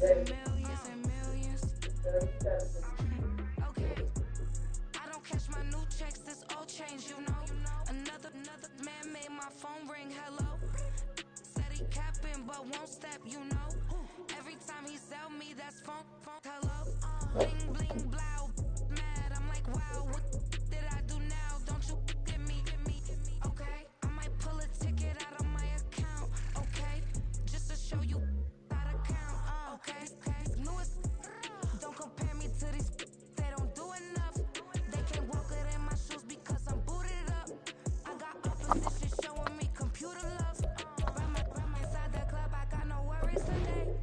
and millions and millions. Okay. I don't catch my new checks, this all change, you know. Another man made my phone ring, hello. Said he capping but won't step, you know. Every time he sell me, that's phone, hello. Bling, bling, blow, mad, I'm like, wow, what did I do now? Don't you get me, okay? I might pull a ticket out of my account, okay? Just to show you how to count, okay? Newest, don't compare me to these, they don't do enough. They can't walk it in my shoes because I'm booted up. I got opposition showing me computer love. Right inside the club, I got no worries today.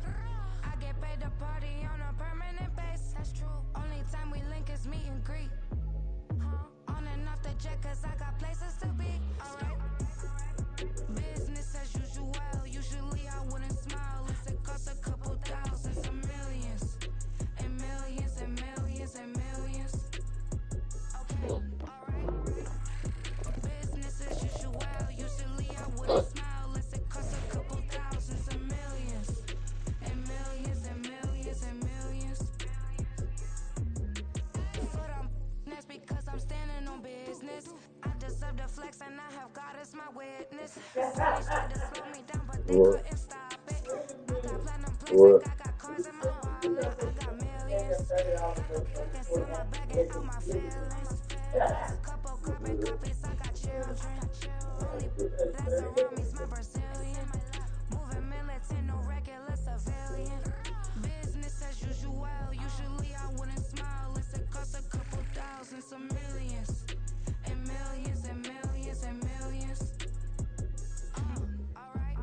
I get paid to party on a permanent base. That's true. Only time we link is meet and greet. On and off the jet, cause I got places to be. Alright. Business as usual. Usually I wouldn't smile. It costs a couple thousands of millions. And millions and millions and millions. Okay, alright. Business as usual. Usually I wouldn't smile unless it costs a couple thousands of millions. And millions and millions and millions. For them, that's because I'm standing on business. I deserve the flex and I have God as my witness. Cities tried to slow me down, but they couldn't stop it. I got platinum plaques like I got cars in my wallet. I got millions. Focus on my bag and out my feelings. Couple carbon copies, I got children. Only that's around me's my Brazilian. Moving militant, no regular civilian. Business as usual. Usually I wouldn't smile unless it costs a couple thousands of millions. And millions and millions and millions. Alright.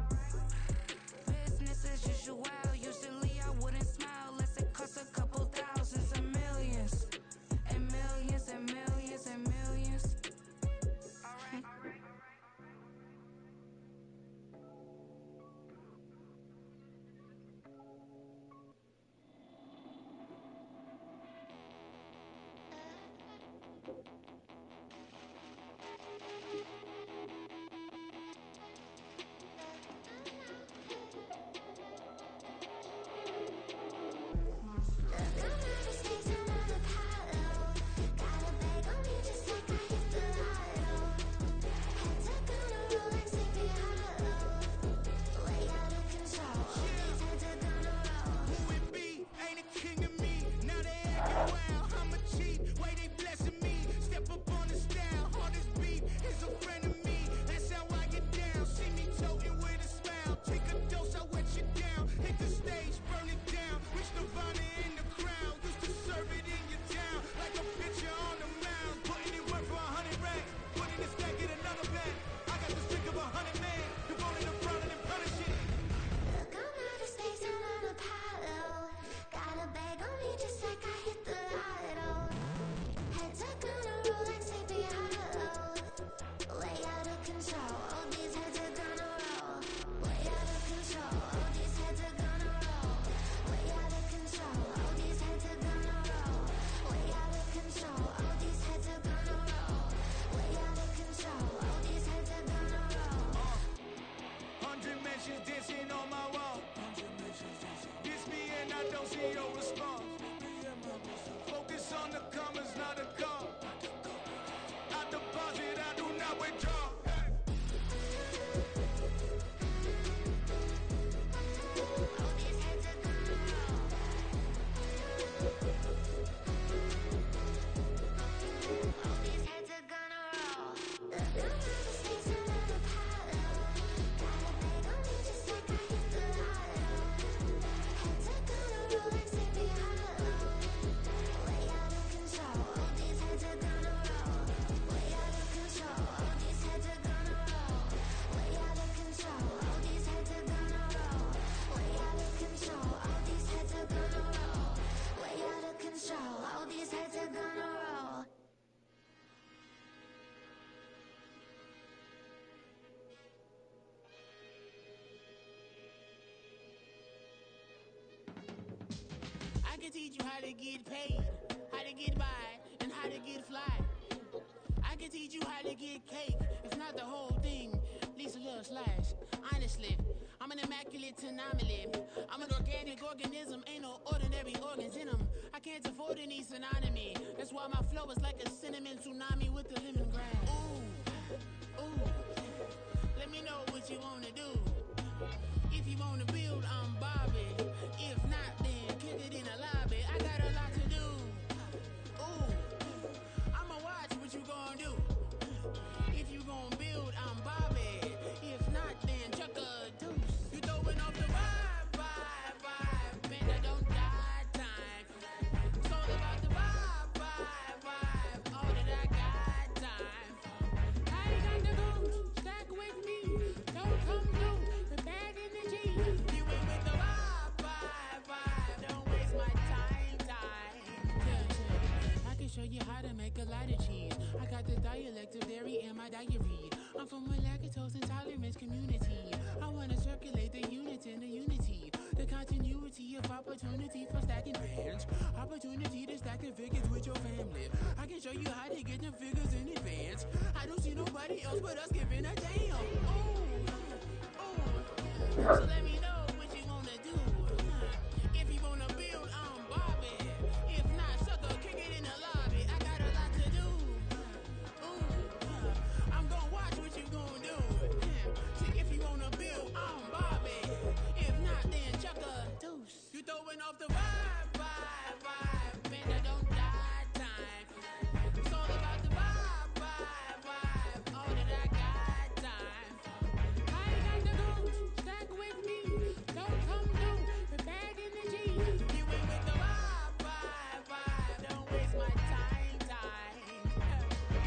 Business as usual. Usually I wouldn't smile unless it costs a couple thousands of millions. And millions and millions and millions. Alright. I can teach you how to get paid, how to get by, and how to get fly. I can teach you how to get cake, if not the whole thing, at least a little slice. Honestly, I'm an immaculate anomaly. I'm an organic organism, ain't no ordinary organs in them. I can't afford any synonymy. That's why my flow is like a cinnamon tsunami with the lemongrass. Ooh, ooh. Let me know what you wanna do. If you wanna build, I'm Bobby. If not, then kick it in the lobby. I got a lot to do. Ooh, I'ma watch what you gon' do. If you gon' build, I'm Bobby. If not, then chuck a deuce. You throwing off the vibe. Man, I don't die time. It's all about the vibe. All that I got time. I got the goose, stack with me. Don't come through the bad energy. You ain't with the vibe. Don't waste my time. Yeah. I can show you how to make a lot of cheese. I got the dialect of dairy in my diary. I'm from a lactose intolerance community. I wanna circulate the unity and the unity. The continuity of opportunity for stacking bands. Opportunity to stack the figures with your family. I can show you how to get them figures in advance. I don't see nobody else but us giving a damn. So let me know what you wanna do. If you wanna build, I'm Bobby. If not, sucker, kick it in the lobby. I got a lot to do. I'm gonna watch what you gonna do. See, if you wanna build, I'm Bobby. If not, then chuck a deuce. You throwing off the vibe. Man, I don't die time. It's all about the vibe. All that I got time. I got the goose, stack with me. Don't come through the bad energy. You ain't with the vibe. Don't waste my time.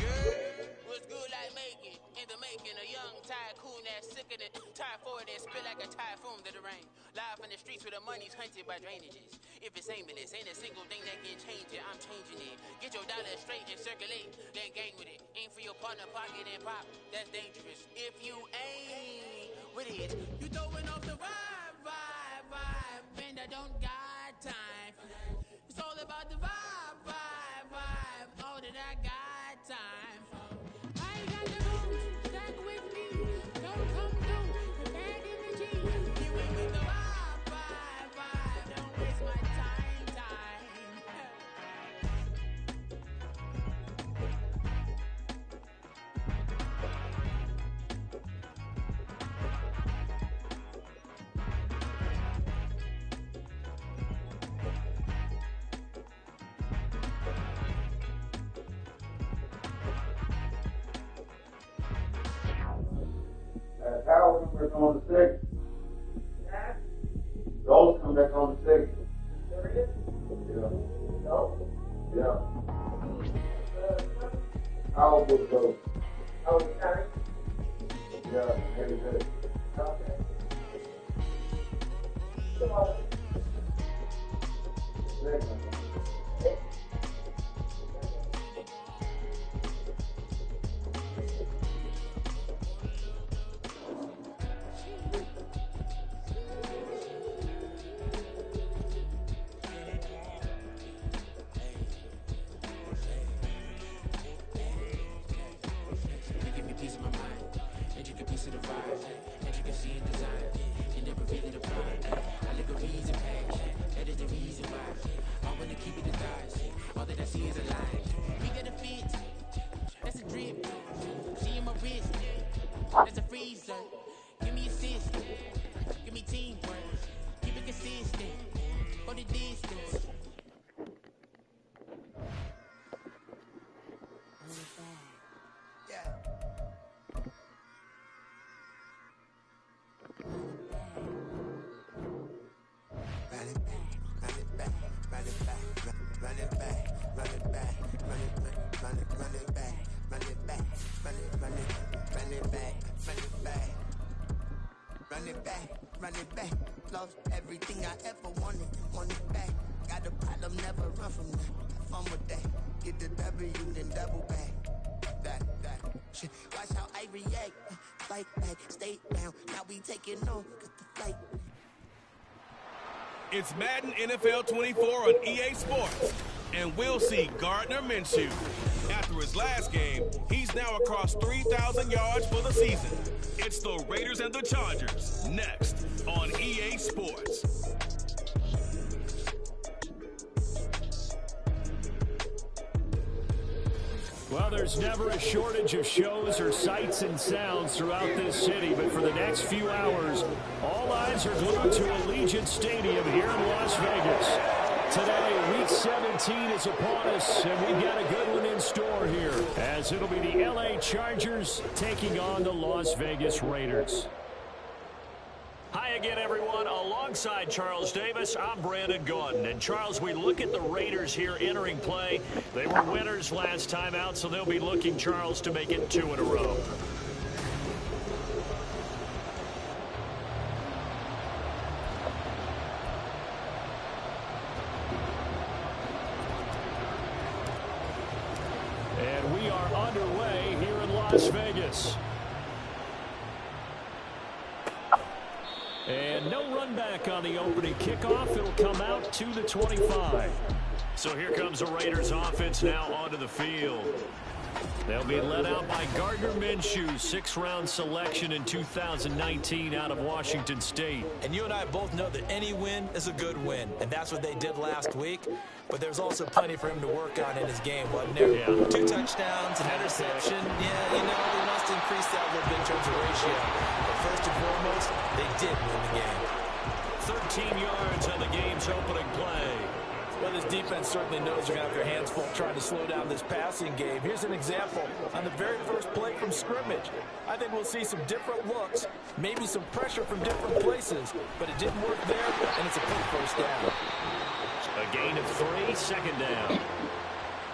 Yeah, what's good like making? In the making, a young tycoon that's sicker than tie forward and spit like a typhoon to the rain. Live in the streets where the money's hunted by drainages. If it's aimless, ain't a single thing that can change it. I'm changing it. Get your dollar straight and circulate, then gang with it. Aim for your partner, pocket and pop. That's dangerous. If you ain't with it, you throwing off the vibe. Man, I don't got time. It's all about the vibe. All that I got time. I got the goose, stack with me. Don't come through the bad energy. You ain't with the vibe. Don't waste my time. Howard come back on the second. Those come back on the second. Yeah. Yeah. Howard will go. Yeah, every day. Second. That's a freezer. Give me assist. Give me teamwork. Keep it consistent. For the distance. Yeah. Run it back. Lost everything I ever wanted it back. Got a problem, never run from that. Have fun with that. Get the W, then double back. That shit. Watch how I react. Fight back, stay down. Now we taking off, got the flight. It's Madden NFL 24 on EA Sports. and we'll see Gardner Minshew. After his last game, he's now across 3,000 yards for the season. It's the Raiders and the Chargers, next on EA Sports. Well, there's never a shortage of shows or sights and sounds throughout this city, but for the next few hours, all eyes are glued to Allegiant Stadium here in Las Vegas. Today, Week 17 is upon us, and we've got a good one in store here, as it'll be the LA Chargers taking on the Las Vegas Raiders. Hi again, everyone. Alongside Charles Davis, I'm Brandon Gordon. And Charles, we look at the Raiders here entering play. They were winners last time out, so they'll be looking, Charles, to make it 2 in a row. And we are underway here in Las Vegas. And no run back on the opening kickoff. It'll come out to the 25. So here comes the Raiders offense now onto the field. They'll be led out by Gardner Minshew, 6th-round selection in 2019 out of Washington State. And you and I both know that any win is a good win, and that's what they did last week. But there's also plenty for him to work on in his game, wasn't there? Yeah. 2 touchdowns, an interception. Yeah, you know, he must increase that a little bit in terms of ratio. But first and foremost, they did win the game. 13 yards on the game's opening play. Well, this defense certainly knows they're going to have their hands full trying to slow down this passing game. Here's an example on the very first play from scrimmage. I think we'll see some different looks, maybe some pressure from different places, but it didn't work there, and it's a quick first down. A gain of 3, 2nd down.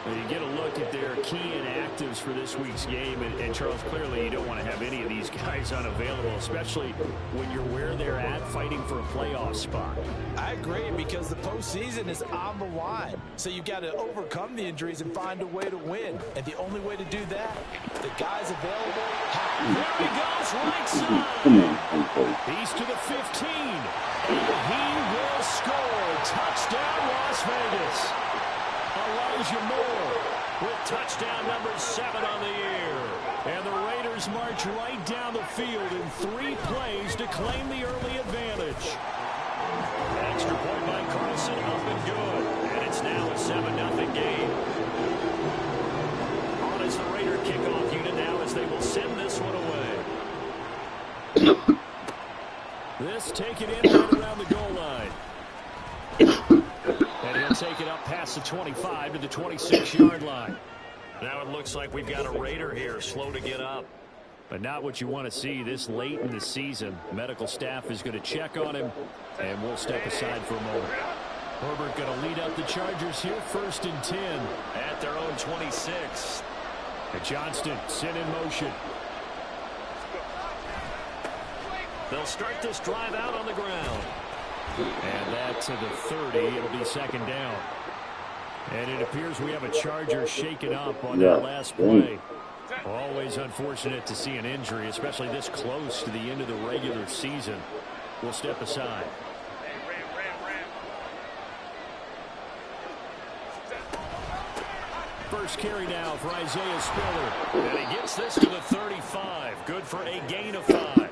Well, you get a look at their key inactives for this week's game, and Charles, clearly you don't want to have any of these guys unavailable, especially when you're where they're at fighting for a playoff spot. I agree, because the postseason is on the line. So you've got to overcome the injuries and find a way to win. And the only way to do that, the guys available. There he goes, right side. He's to the 15. And he will score. Touchdown, Las Vegas. Elijah Moore with touchdown number 7 on the year. And the Raiders march right down the field in 3 plays to claim the early advantage. Extra point by Carlson, up and good. And it's now a 7-0 game. On is the Raider kickoff unit now as they will send this one away. This taken in right around the goal line. And he'll take it up past the 25 to the 26-yard line. Now it looks like we've got a Raider here, slow to get up. But not what you want to see this late in the season. Medical staff is going to check on him, and we'll step aside for a moment. Herbert going to lead up the Chargers here, 1st and 10 at their own 26. And Johnston sent in motion. They'll start this drive out on the ground. And that to the 30. It'll be 2nd down. And it appears we have a Charger shaken up on that last play. Always unfortunate to see an injury, especially this close to the end of the regular season. We'll step aside. First carry now for Isaiah Spiller. And he gets this to the 35. Good for a gain of 5.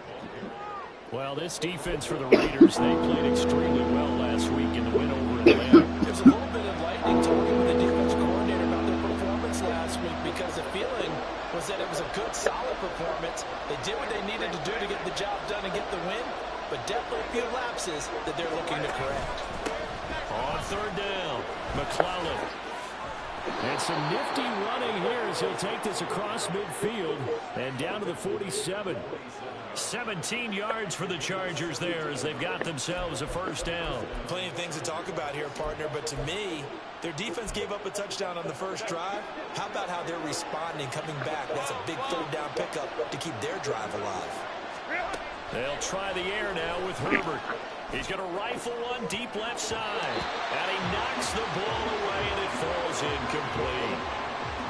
Well, this defense for the Raiders, they played extremely well last week in the win over Atlanta. There's a little bit of lightning talking with the defense coordinator about their performance last week, because the feeling was that it was a good, solid performance. They did what they needed to do to get the job done and get the win, but definitely a few lapses that they're looking to correct. On 3rd down, McClellan. And some nifty running here as he'll take this across midfield and down to the 47. 17 yards for the Chargers there as they've got themselves a 1st down. Plenty of things to talk about here, partner, but to me, their defense gave up a touchdown on the first drive. How about how they're responding, coming back? That's a big 3rd down pickup to keep their drive alive. They'll try the air now with Herbert. He's going to rifle one deep left side. And he knocks the ball away, and it falls incomplete.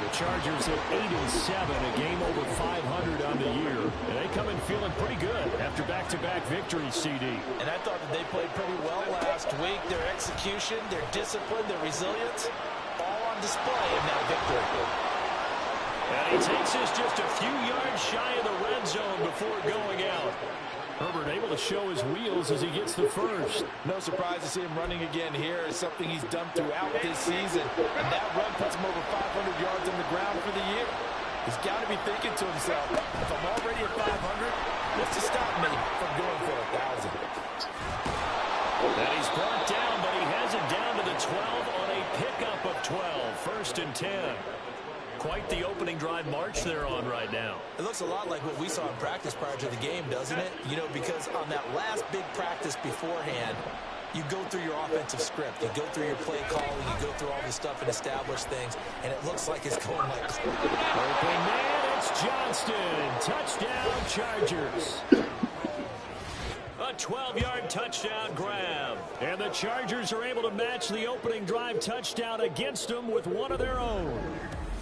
The Chargers at 8-7, a game over 500 on the year. And they come in feeling pretty good after back-to-back victories, CD. And I thought that they played pretty well last week. Their execution, their discipline, their resilience, all display in that victory. And he takes us just a few yards shy of the red zone before going out. Herbert able to show his wheels as he gets the first. No surprise to see him running again here. It's something he's done throughout this season. And that run puts him over 500 yards on the ground for the year. He's got to be thinking to himself, if I'm already at 500, what's to stop me from going for 1,000? And he's brought down, but he has it down to the 12 on a pickup of 12. First and 10. Quite the opening drive march they're on right now. It looks a lot like what we saw in practice prior to the game, doesn't it? You know, because on that last big practice beforehand, you go through your offensive script. You go through your play calling. You go through all this stuff and establish things. And it looks like it's going like this. Open man, it's Johnston. Touchdown, Chargers. A 12-yard touchdown grab. And the Chargers are able to match the opening drive touchdown against them with one of their own.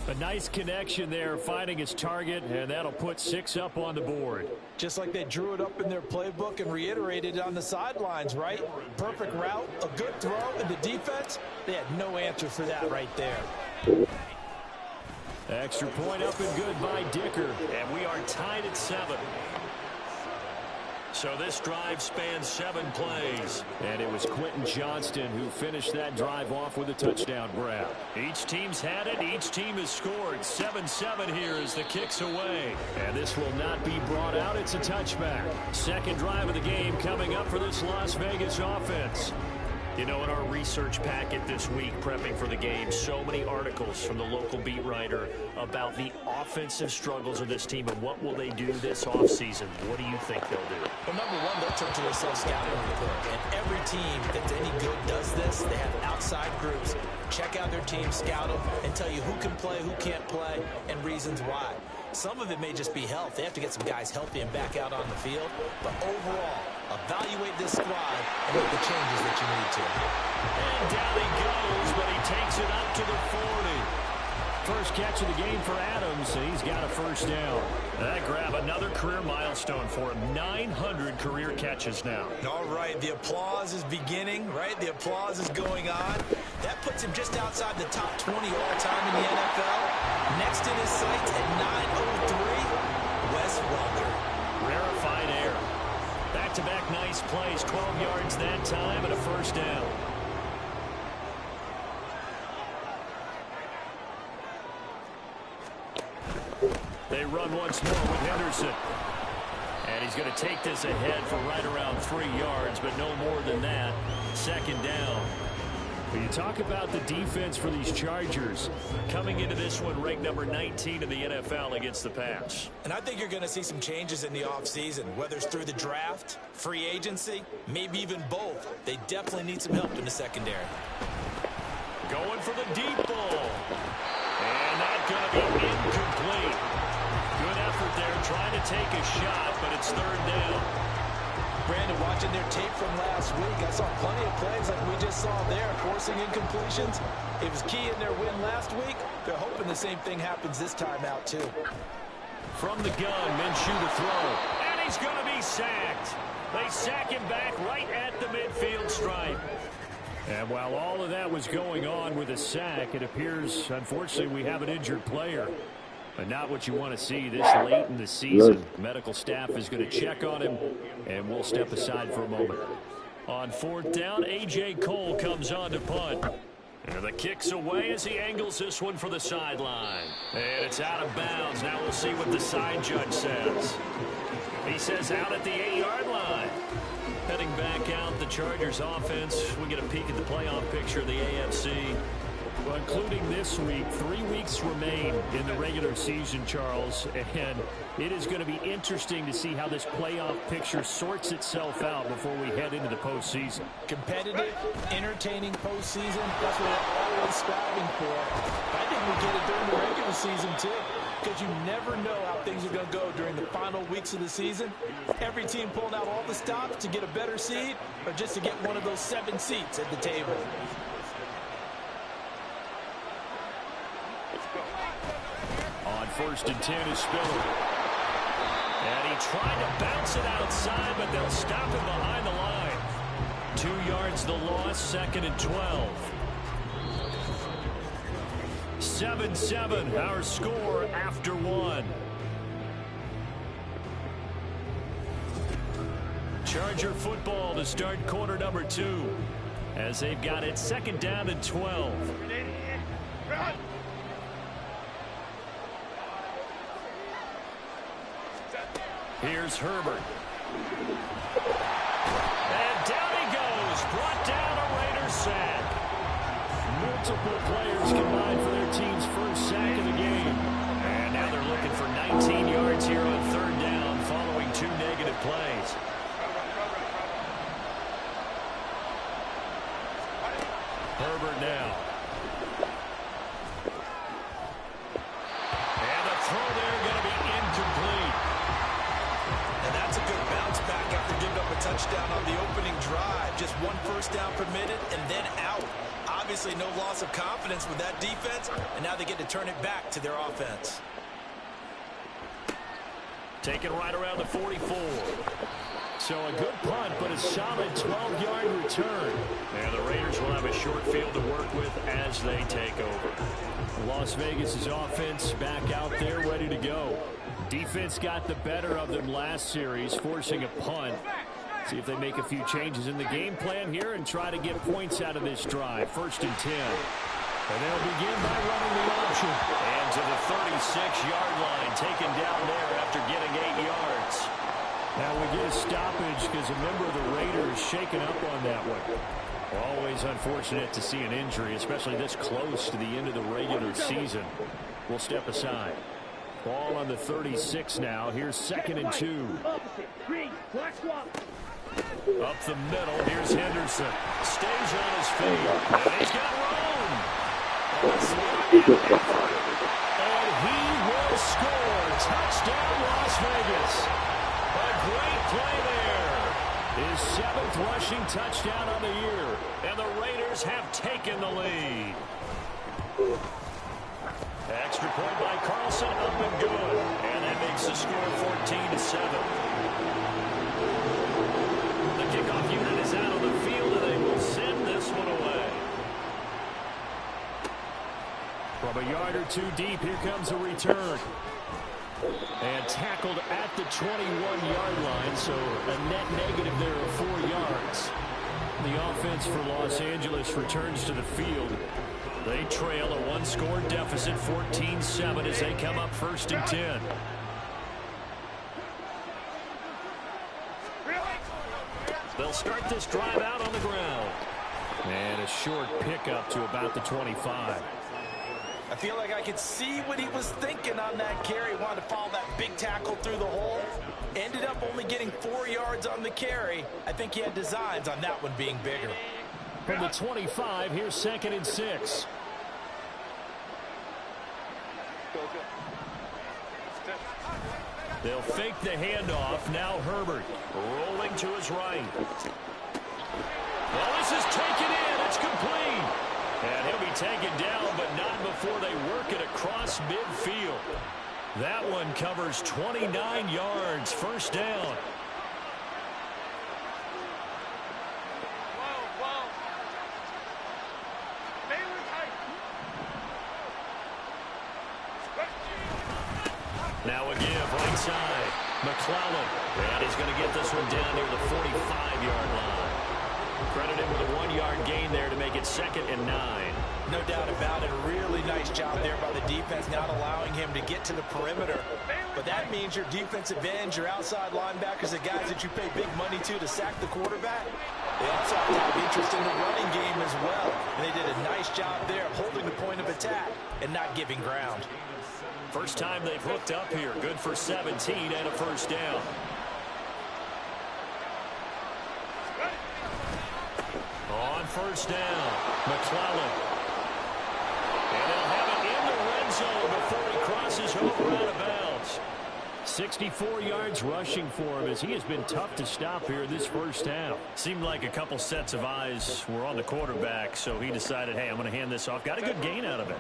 A nice connection there, finding his target, and that'll put 6 up on the board. Just like they drew it up in their playbook and reiterated it on the sidelines, right? Perfect route, a good throw, and the defense, they had no answer for that right there. Extra point up and good by Dicker, and we are tied at 7. So this drive spans 7 plays. And it was Quentin Johnston who finished that drive off with a touchdown grab. Each team's had it. Each team has scored. 7-7 here as the kick's away. And this will not be brought out. It's a touchback. Second drive of the game coming up for this Las Vegas offense. You know, in our research packet this week, prepping for the game, so many articles from the local beat writer about the offensive struggles of this team and what will they do this offseason. What do you think they'll do? Well, number one, they'll turn to their self-scouting report. And every team that's any good does this. They have outside groups. Check out their team, scout them, and tell you who can play, who can't play, and reasons why. Some of it may just be health. They have to get some guys healthy and back out on the field. But overall, evaluate this squad and make the changes that you need to. And down he goes, but he takes it up to the 40. First catch of the game for Adams, and he's got a first down. That grab, another career milestone for him. 900 career catches now. All right, the applause is beginning, right? The applause is going on. That puts him just outside the top 20 all-time in the NFL. Next in his sights at 903, Wes Welker. Rarefied air. Back-to-back nice plays, 12 yards that time and a first down. They run once more with Henderson. And he's going to take this ahead for right around 3 yards, but no more than that. Second down. When you talk about the defense for these Chargers, coming into this one ranked number 19 in the NFL against the pass. And I think you're going to see some changes in the offseason, whether it's through the draft, free agency, maybe even both. They definitely need some help in the secondary. Going for the deep ball. And that's going to be incomplete. Good effort there, trying to take a shot, but it's third down. Brandon, watching their tape from last week, I saw plenty of plays like we just saw there, forcing incompletions. It was key in their win last week. They're hoping the same thing happens this time out, too. From the gun, Minshew to throw. And he's going to be sacked. They sack him back right at the midfield stripe. And while all of that was going on with a sack, it appears, unfortunately, we have an injured player. But not what you want to see this late in the season. Medical staff is going to check on him, and we'll step aside for a moment. On fourth down, A.J. Cole comes on to punt. And the kick's away as he angles this one for the sideline. And it's out of bounds. Now we'll see what the side judge says. He says out at the 8-yard line. Heading back out, the Chargers offense. We get a peek at the playoff picture of the AFC. Well, including this week, 3 weeks remain in the regular season, Charles, and it is going to be interesting to see how this playoff picture sorts itself out before we head into the postseason. Competitive, entertaining postseason, that's what we're always striving for. I think we get it during the regular season, too, because you never know how things are going to go during the final weeks of the season. Every team pulling out all the stops to get a better seed or just to get one of those 7 seats at the table. On first and 10 is Spiller. And he tried to bounce it outside, but they'll stop him behind the line. 2 yards the loss, second and 12. 7-7, our score after one. Charger football to start quarter number 2 as they've got it 2nd down and 12. Here's Herbert. And down he goes. Brought down a Raiders sack. Multiple players combined for their team's first sack of the game. And now they're looking for 19 yards here on 3rd down following 2 negative plays. Herbert now. And the throw there going to be incomplete. And that's a good bounce back after giving up a touchdown on the opening drive. Just 1 first down permitted and then out. Obviously no loss of confidence with that defense, and now they get to turn it back to their offense. Taken right around the 44. So a good punt, but a solid 12-yard return. And the Raiders will have a short field to work with as they take over. Las Vegas' offense back out there ready to go. Defense got the better of them last series, forcing a punt. See if they make a few changes in the game plan here and try to get points out of this drive. 1st and 10. And they'll begin by running the option. And to the 36-yard line, taken down there after getting 8 yards. Now we get a stoppage because a member of the Raiders shaken up on that one. Always unfortunate to see an injury, especially this close to the end of the regular season. We'll step aside. Ball on the 36 now. Here's 2nd and 2. Up the middle. Here's Henderson. Stays on his feet. And he's got room. And he will score. Touchdown, Las Vegas. A great play there. His 7th rushing touchdown on the year. And the Raiders have taken the lead. Extra point by Carlson, up and good. And that makes the score 14-7. The kickoff unit is out on the field, and they will send this one away. From a yard or 2 deep, here comes a return. And tackled at the 21-yard line, so a net negative there of 4 yards. The offense for Los Angeles returns to the field. They trail a 1-score deficit, 14-7, as they come up 1st and 10. They'll start this drive out on the ground. And a short pickup to about the 25. I feel like I could see what he was thinking on that carry. Wanted to follow that big tackle through the hole. Ended up only getting 4 yards on the carry. I think he had designs on that one being bigger. From the 25, here's 2nd and 6. They'll fake the handoff. Now Herbert rolling to his right. Well, this is taken in. It's complete. And he'll be taken down, but not before they work it across midfield. That one covers 29 yards. 1st down. Now a give right side. McClellan. And he's going to get this one down near the 45-yard line. Credit him with a 1-yard gain there to make it 2nd and 9. No doubt about it. A really nice job there by the defense, not allowing him to get to the perimeter. But that means your defensive ends, your outside linebackers, the guys that you pay big money to sack the quarterback, they also have to have interest in the running game as well. And they did a nice job there of holding the point of attack and not giving ground. First time they've hooked up here. Good for 17 and a 1st down. On 1st down, McClellan. And they'll have it in the red zone before he crosses over out of bounds. 64 yards rushing for him as he has been tough to stop here this 1st half. Seemed like a couple sets of eyes were on the quarterback, so he decided, hey, I'm going to hand this off. Got a good gain out of it.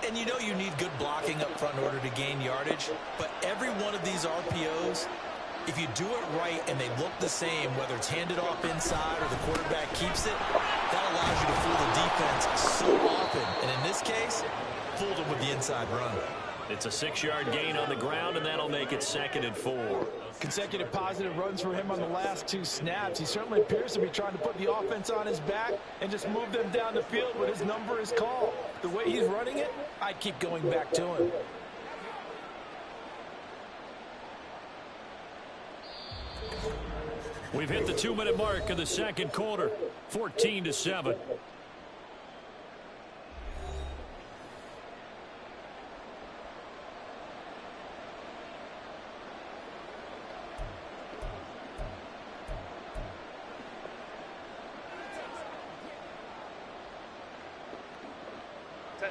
And you know you need good blocking up front in order to gain yardage, but every one of these RPOs, If you do it right and they look the same, whether it's handed off inside or the quarterback keeps it, that allows you to fool the defense so often. And in this case, fooled them with the inside run. It's a 6-yard gain on the ground, and that'll make it 2nd and 4. Consecutive positive runs for him on the last 2 snaps. He certainly appears to be trying to put the offense on his back and just move them down the field when his number is called. The way he's running it, I'd keep going back to him. We've hit the 2-minute mark of the 2nd quarter, 14-7.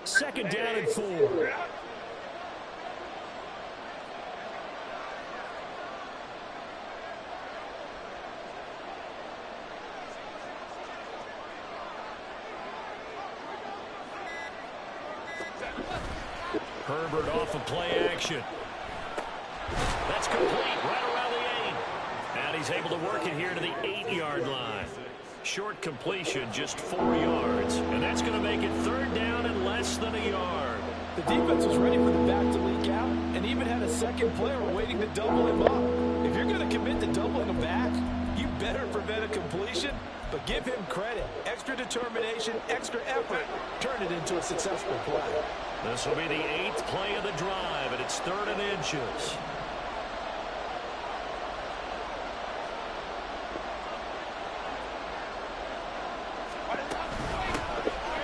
Second down and 4. Herbert off of play action. That's complete right around the 8. And he's able to work it here to the 8-yard line. Short completion, just 4 yards. And that's going to make it 3rd down and less than a yard. The defense was ready for the back to leak out and even had a second player waiting to double him up. If you're going to commit to doubling him back, you better prevent a completion, but give him credit. Extra determination, extra effort. Turn it into a successful play. This will be the 8th play of the drive, and it's 3rd and inches.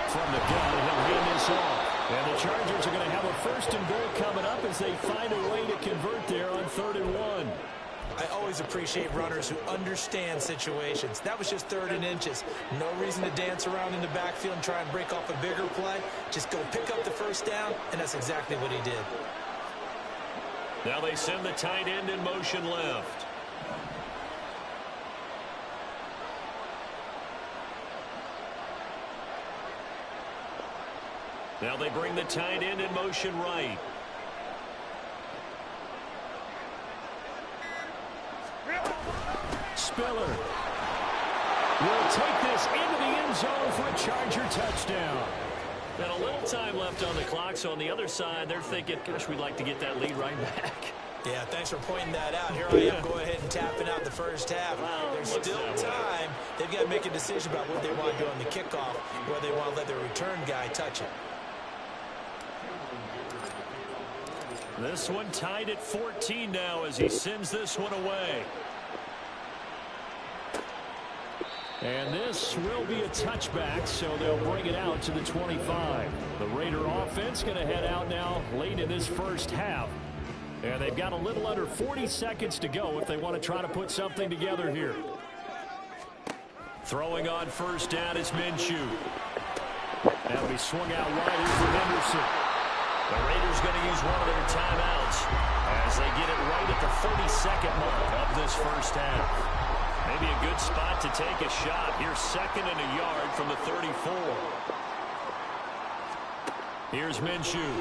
From the gun, he'll hand this off. And the Chargers are going to have a 1st and goal coming up as they find a way to convert there on 3rd and 1. I always appreciate runners who understand situations. That was just 3rd and inches. No reason to dance around in the backfield and try and break off a bigger play. Just go pick up the 1st down, and that's exactly what he did. Now they send the tight end in motion left. Now they bring the tight end in motion right. Spiller will take this into the end zone for a Charger touchdown. And a little time left on the clock, so on the other side, they're thinking, gosh, we'd like to get that lead right back. Yeah, thanks for pointing that out. Here I am going ahead and tapping out the 1st half. There's still time. They've got to make a decision about what they want to do on the kickoff, whether they want to let their return guy touch it. This one tied at 14 now as he sends this one away. And this will be a touchback, so they'll bring it out to the 25. The Raider offense going to head out now late in this 1st half. And they've got a little under 40 seconds to go if they want to try to put something together here. Throwing on 1st down is Minshew. That'll be swung out wide here for Henderson. The Raiders going to use one of their timeouts as they get it right at the 32nd mark of this 1st half. Maybe a good spot to take a shot. Here's 2nd and a yard from the 34. Here's Minshew.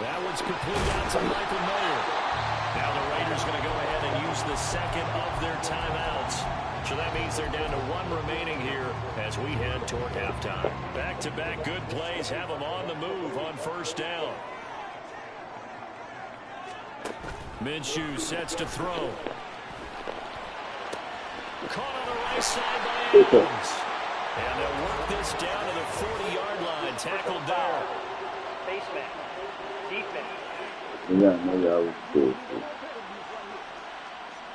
That one's complete out to Michael Mayer. Now the Raiders going to go ahead and use the 2nd of their timeouts. So that means they're down to 1 remaining here as we head toward halftime. Back-to-back good plays have them on the move on 1st down. Minshew sets to throw. Caught on the right side by Adams. And they'll work this down to the 40-yard line. Tackled down. Face mask. Defense.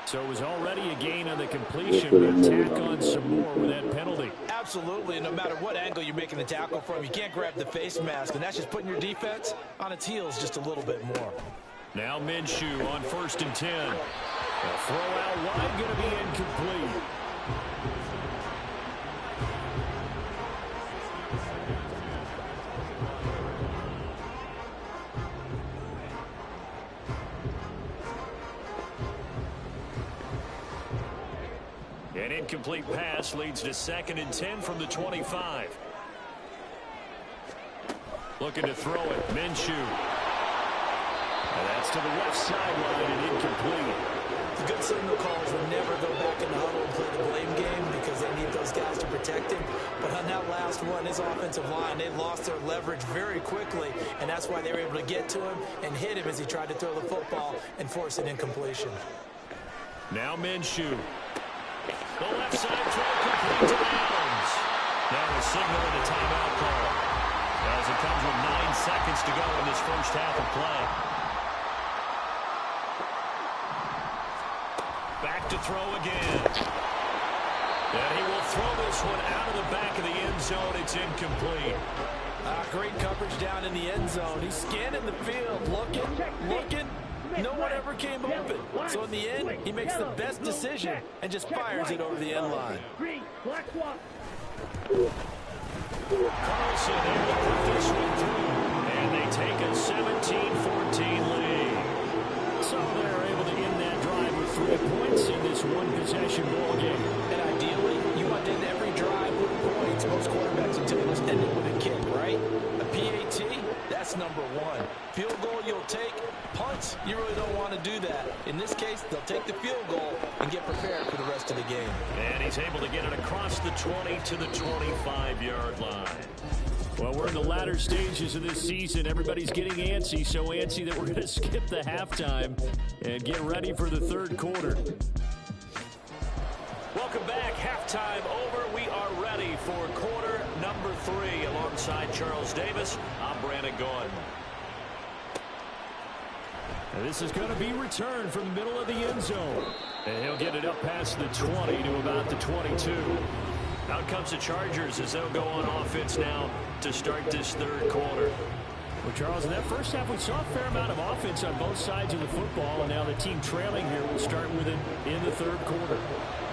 So it was already a gain on the completion, but tack on some more with that penalty. Absolutely. No matter what angle you're making the tackle from, you can't grab the face mask, and that's just putting your defense on its heels just a little bit more. Now Minshew on 1st and 10. A throw out wide, going to be incomplete. An incomplete pass leads to 2nd and 10 from the 25. Looking to throw it, Minshew. And that's to the left sideline and incomplete. good signal calls would never go back in the huddle and play the blame game because they need those guys to protect him. But on that last one, his offensive line, they lost their leverage very quickly, and that's why they were able to get to him and hit him as he tried to throw the football and force an incompletion. Now Minshew. The left side throw complete to Adams. Now a signal and a timeout call as it comes with 9 seconds to go in this first half of play. Back to throw again. And he will throw this one out of the back of the end zone. It's incomplete. Great coverage down in the end zone. He's scanning the field, looking. No one ever came open. So in the end, he makes the best decision and just fires it over the end line. Carlson able to put this one through. And they take a 17-14 lead. So they're able to end that drive with 3 points in this one-possession ball game. And ideally, you want to end every drive with points. Most quarterbacks until just end it with a kick, right? A PAT, that's number 1. Field goal you'll take. Punts, you really don't want to do that. In this case, they'll take the field goal and get prepared for the rest of the game. And he's able to get it across the 20 to the 25-yard line. Well, we're in the latter stages of this season. Everybody's getting antsy, so antsy that we're going to skip the halftime and get ready for the third quarter. Welcome back. Halftime over. We are ready for quarter number 3. Alongside Charles Davis, I'm Brandon Gaudin. This is going to be returned from the middle of the end zone. And he'll get it up past the 20 to about the 22. Out comes the Chargers as they'll go on offense now to start this third quarter. Well, Charles, in that first half, we saw a fair amount of offense on both sides of the football, and now the team trailing here will start with it in the third quarter.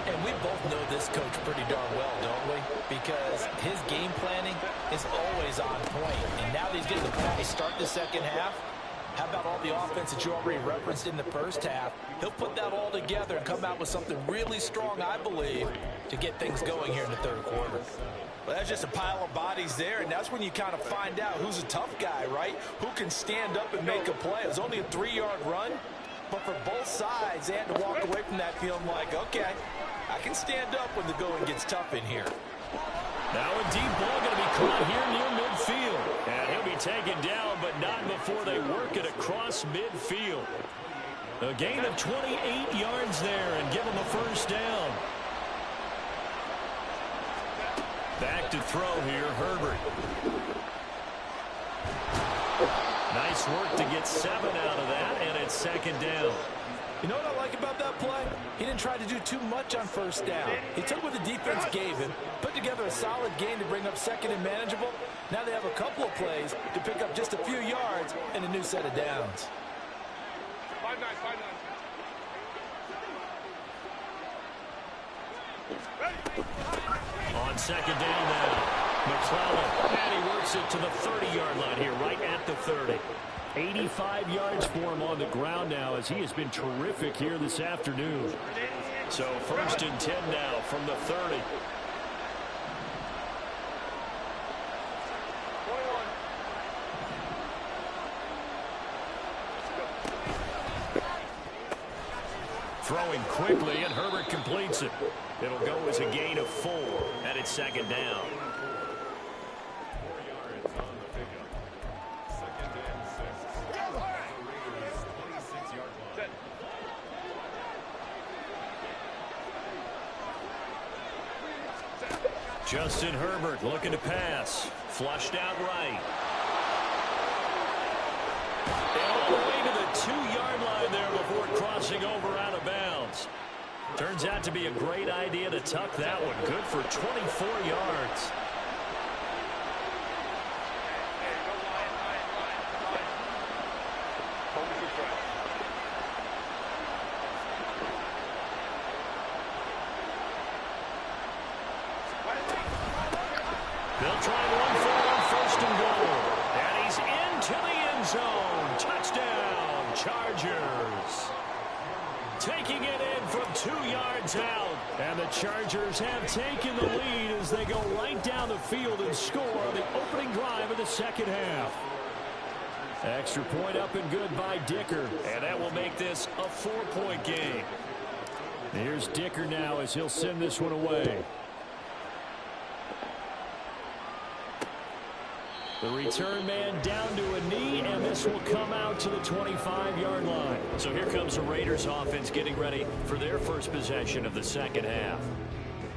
And we both know this coach pretty darn well, don't we? Because his game planning is always on point. And now that he's getting the play start the second half, how about all the offense that you already referenced in the first half? He'll put that all together and come out with something really strong, I believe, to get things going here in the third quarter. Well, that's just a pile of bodies there, and that's when you kind of find out who's a tough guy, right? Who can stand up and make a play. It was only a 3-yard run, but for both sides, they had to walk away from that feeling like, okay, I can stand up when the going gets tough in here. Now a deep ball going to be caught here near midfield. And he'll be taken down, but not before they work it across midfield. A gain of 28 yards there and give him a first down. Back to throw here, Herbert. Nice work to get 7 out of that, and it's second down. You know what I like about that play? He didn't try to do too much on first down. He took what the defense gave him, put together a solid game to bring up second and manageable. Now they have a couple of plays to pick up just a few yards and a new set of downs. 5-9. On second down now, McClellan, and he works it to the 30-yard line here, right at the 30. 85 yards for him on the ground now as he has been terrific here this afternoon. So first and 10 now from the 30. Throwing quickly, and Herbert completes it. It'll go as a gain of 4, and it's second down. Justin Herbert looking to pass. Flushed out right. And all the way to the 2-yard line there before crossing over out of bounds. Turns out to be a great idea to tuck that one. Good for 24 yards. They'll try one for on first and goal. And he's into the end zone. Touchdown, Chargers. Taking it in from 2 yards out. And the Chargers have taken the lead as they go right down the field and score on the opening drive of the second half. Extra point up and good by Dicker. And that will make this a 4-point game. Here's Dicker now as he'll send this one away. The return man down to a knee, and this will come out to the 25-yard line. So here comes the Raiders offense getting ready for their first possession of the second half.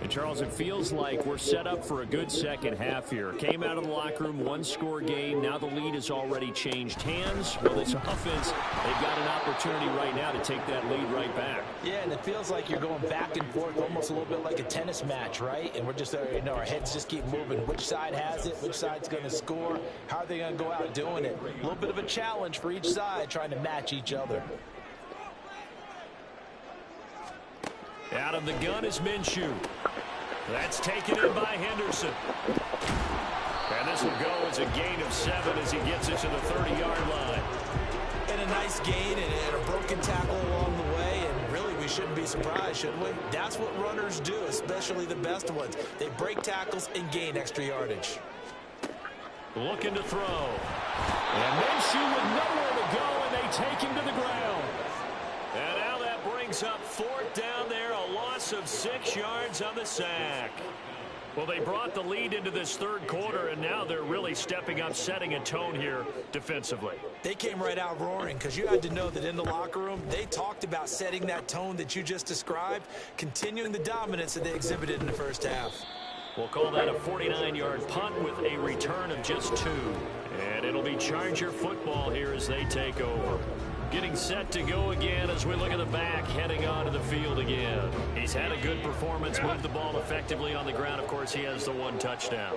And Charles, it feels like we're set up for a good second half here. Came out of the locker room, one-score game. Now the lead has already changed hands. Well, this offense, they've got an opportunity right now to take that lead right back. Yeah, and it feels like you're going back and forth, almost a little bit like a tennis match, right? And we're just, our heads just keep moving. Which side has it? Which side's going to score? How are they going to go out doing it? A little bit of a challenge for each side, trying to match each other. Out of the gun is Minshew. That's taken in by Henderson. And this will go as a gain of 7 as he gets it to the 30-yard line. And a nice gain and a broken tackle along the way. And really, we shouldn't be surprised, should we? That's what runners do, especially the best ones. They break tackles and gain extra yardage. Looking to throw. And Minshew with nowhere to go, and they take him to the ground. And now that brings up 4th down there, a loss of 6 yards on the sack. Well, they brought the lead into this third quarter, and now they're really stepping up, setting a tone here defensively. They came right out roaring because you had to know that in the locker room, they talked about setting that tone that you just described, continuing the dominance that they exhibited in the first half. We'll call that a 49-yard punt with a return of just 2. And it'll be Charger football here as they take over. Getting set to go again as we look at the back, heading onto the field again. He's had a good performance, moved the ball effectively on the ground. Of course, he has the 1 touchdown.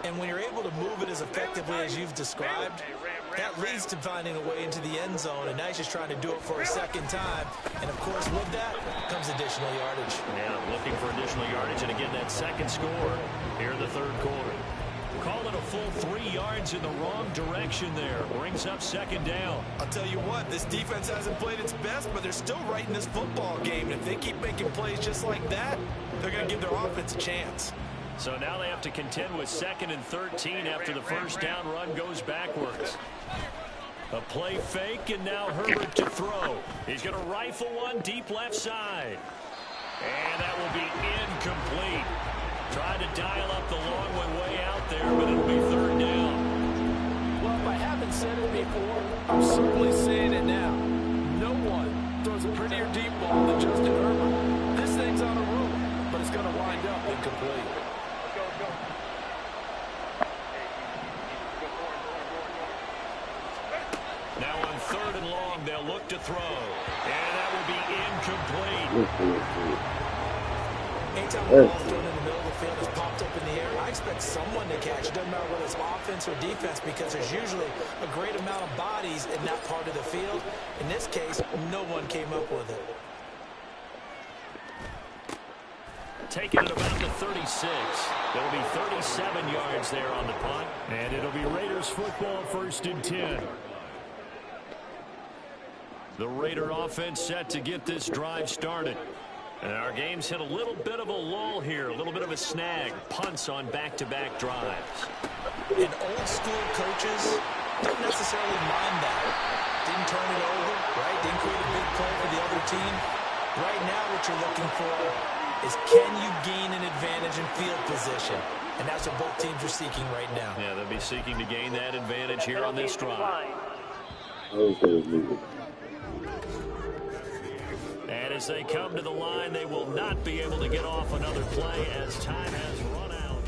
And when you're able to move it as effectively as you've described, that leads to finding a way into the end zone, and now he's just trying to do it for a second time. And, of course, with that comes additional yardage. Yeah, looking for additional yardage, and again, that second score here in the third quarter. Call it a full 3 yards in the wrong direction there. Brings up 2nd down. I'll tell you what, this defense hasn't played its best, but they're still right in this football game. And if they keep making plays just like that, they're going to give their offense a chance. So now they have to contend with 2nd and 13 after the first down run goes backwards. A play fake, and now Herbert to throw. He's going to rifle one deep left side. And that will be incomplete. Tried to dial up the long one way out there, but it'll be 3rd down. Well, if I haven't said it before, I'm certainly saying it now. No one throws a prettier deep ball than Justin Herbert. This thing's on a roll, but it's going to wind up incomplete. Now on 3rd and long, they'll look to throw. And that will be incomplete. Anytime the ball's thrown in the middle of the field is popped up in the air, I expect someone to catch. It doesn't matter whether it's offense or defense, because there's usually a great amount of bodies in that part of the field. In this case, no one came up with it. Taking it about the 36. There'll be 37 yards there on the punt. And it'll be Raiders football, 1st and 10. The Raider offense set to get this drive started. And our game's hit a little bit of a lull here, a little bit of a snag. Punts on back-to-back drives. And old-school coaches don't necessarily mind that. Didn't turn it over, right? Didn't create a big play for the other team. Right now what you're looking for is, can you gain an advantage in field position? And that's what both teams are seeking right now. Yeah, they'll be seeking to gain that advantage here on this drive. And as they come to the line, they will not be able to get off another play as time has run out.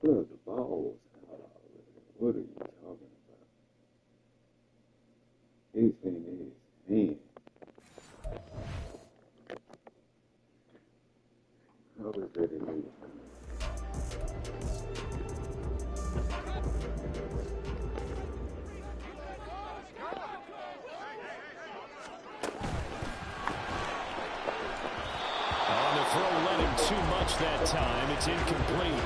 Look, the ball was out already. What are you talking about? He's in his hand. How is that in his On the throw, let him too much that time. It's incomplete.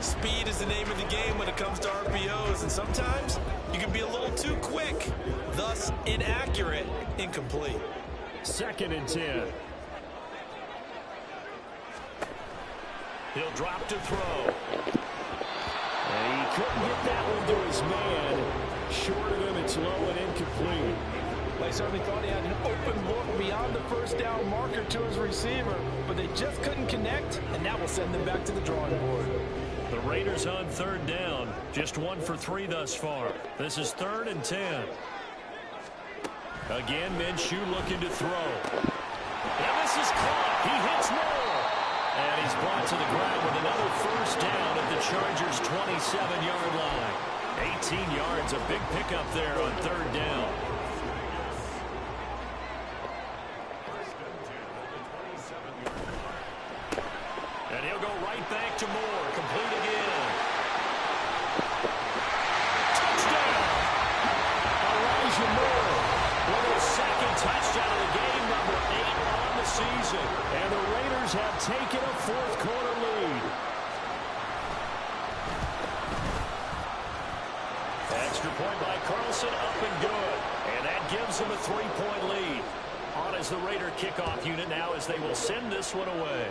Speed is the name of the game when it comes to RPOs, and sometimes you can be a little too quick, thus inaccurate, incomplete. 2nd and 10. He'll drop to throw. And he couldn't get that one to his man. Short of him, it's low and incomplete. They certainly thought he had an open look beyond the first down marker to his receiver, but they just couldn't connect, and that will send them back to the drawing board. The Raiders on 3rd down. Just 1 for 3 thus far. This is 3rd and 10. Again, Minshew looking to throw. And this is caught. He hits Moore. And he's brought to the ground with another first down at the Chargers' 27-yard line. 18 yards, a big pickup there on 3rd down. And he'll go right back to Moore. Complete again. Touchdown! Elijah Moore with his 2nd touchdown of the game, number 8 on the season. And the Raiders have taken a 4th quarter lead. Extra point by Carlson, up and good. And that gives them a 3-point lead. On as the Raider kickoff unit now as they will send this one away.